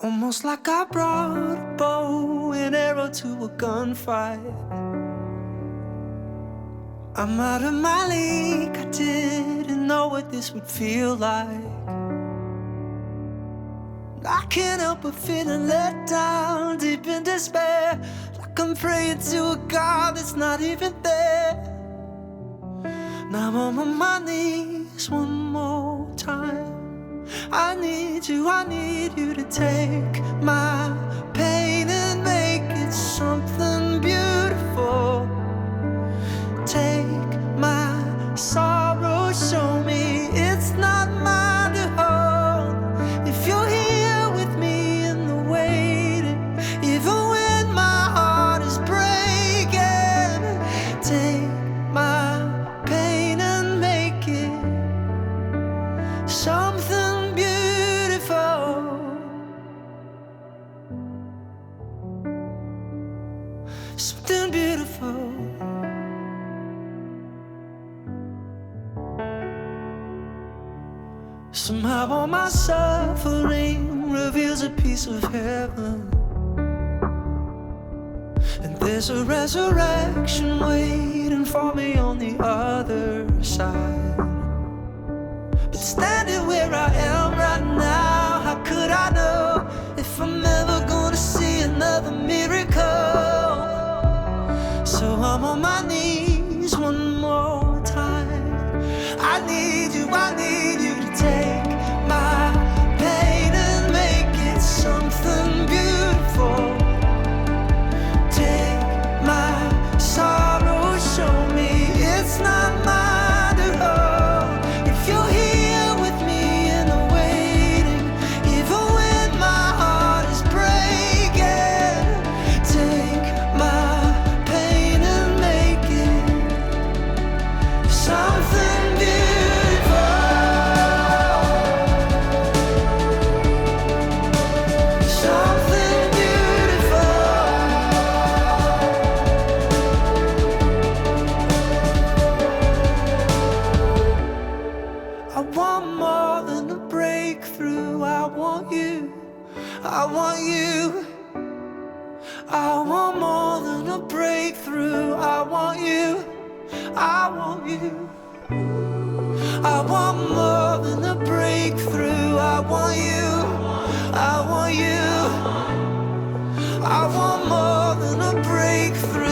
Almost like I brought a bow and arrow to a gunfight. I'm out of my league, I didn't know what this would feel like. I can't help but feeling let down, deep in despair, like I'm praying to a God that's not even there. Now I'm on my knees one more time. I need you to take my pain and make it something beautiful. Take my sorrow, show me it's not mine to hold. If you're here with me in the waiting, even when my heart is breaking, take my pain and make it something beautiful. Something beautiful. Somehow all my suffering reveals a piece of heaven, and there's a resurrection waiting for me on the other side. But standing where I am right now, how could I know if I'm ever gonna see another miracle? So I'm on my knees one more time. I need you to take my pain and make it something beautiful. Take my sorrow, show me it's not mine to hold. If you're here with me in the waiting, even when my heart is breaking, take my pain and make it something beautiful. Something beautiful. I want more than a breakthrough. I want you. I want you. I want more than a breakthrough. I want you. I want you. I want more than a breakthrough. I want you. I want you. I want more than a breakthrough.